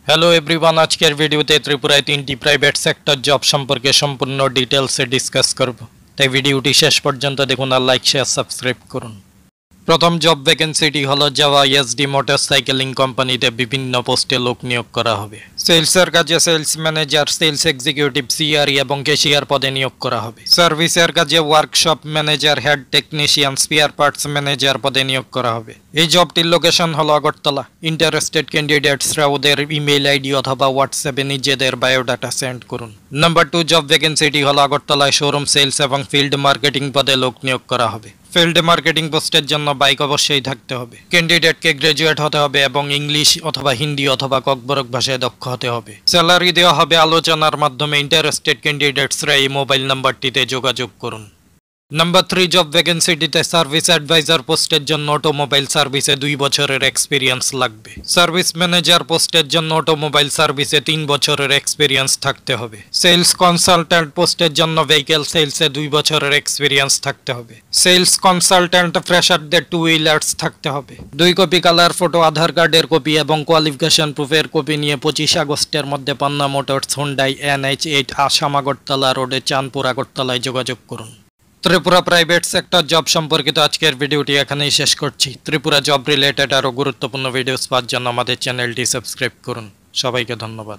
Hello everyone, আজকের ভিডিওতে ত্রিপুরায় 3টি প্রাইভেট সেক্টর জব সম্পর্কে সম্পূর্ণ ডিটেলসে ডিসকাস করব। তাই ভিডিওটি শেষ পর্যন্ত দেখুন আর লাইক শেয়ার সাবস্ক্রাইব করুন। প্রথম জব ভ্যাকেন্সিটি হলো জাভা এসডি মোটরসাইকেলিং কোম্পানিতে বিভিন্ন পোস্টে লোক নিয়োগ করা হবে। সেলসের কাজে sales manager, sales executive, CRE এবং ক্যাশিয়ার পদে নিয়োগ করা হবে। সার্ভিসের কাজে workshop manager, head technician, spare parts manager পদে নিয়োগ করা হবে। এই জবটির লোকেশন হলো আগরতলা। ইন্টারেস্টেড ক্যান্ডিডেটসরা ওদের ইমেইল আইডি অথবা হোয়াটসঅ্যাপে নিজেদের বায়োডাটা সেন্ড করুন। নাম্বার 2 জব ভ্যাকেন্সিটি হলো আগরতলায় শোরুম সেলস এবং ফিল্ড মার্কেটিং পদে লোক নিয়োগ করা হবে। ফিল্ড মার্কেটিং পোস্টের জন্য বাইক অবশ্যই থাকতে হবে। ক্যান্ডিডেটকে গ্রাজুয়েট হতে হবে এবং ইংলিশ অথবা হিন্দি অথবা ককবরক ভাষায় দক্ষ হতে হবে। স্যালারি দেওয়া হবে আলোচনার মাধ্যমে। ইন্টারেস্টেড ক্যান্ডিডেটসরা এই মোবাইল নাম্বারটিতে যোগাযোগ করুন। নাম্বার 3 জব ভ্যাকেন্সিটিতে সার্ভিস অ্যাডভাইজার পোস্টের জন্য অটোমোবাইল সার্ভিসে 2 বছরের এক্সপিরিয়েন্স লাগবে। সার্ভিস ম্যানেজার পোস্টের জন্য অটোমোবাইল সার্ভিসে 3 বছরের এক্সপিরিয়েন্স থাকতে হবে। সেলস কনসালট্যান্ট পোস্টের জন্য ভেহিকেল সেলসে 2 বছরের এক্সপিরিয়েন্স থাকতে হবে। সেলস কনসালট্যান্ট ফ্রেশারদের 2 হুইলার্স থাকতে হবে। 2 কপি কালার ফটো, আধার কার্ডের কপি এবং কোয়ালিফিকেশন প্রুফের কপি নিয়ে 25 আগস্টের মধ্যে Panna motors, Hyundai NH8 Assam Agartala রোডে চাঁদপুর আগরতলায় যোগাযোগ করুন। ত্রিপুরা প্রাইভেট সেক্টর জব সম্পর্কিত আজকের ভিডিওটি এখানেই শেষ করছি। ত্রিপুরা জব রিলেটেড আরও গুরুত্বপূর্ণ ভিডিওস পাওয়ার জন্য আমাদের চ্যানেলটি সাবস্ক্রাইব করুন। সবাইকে ধন্যবাদ।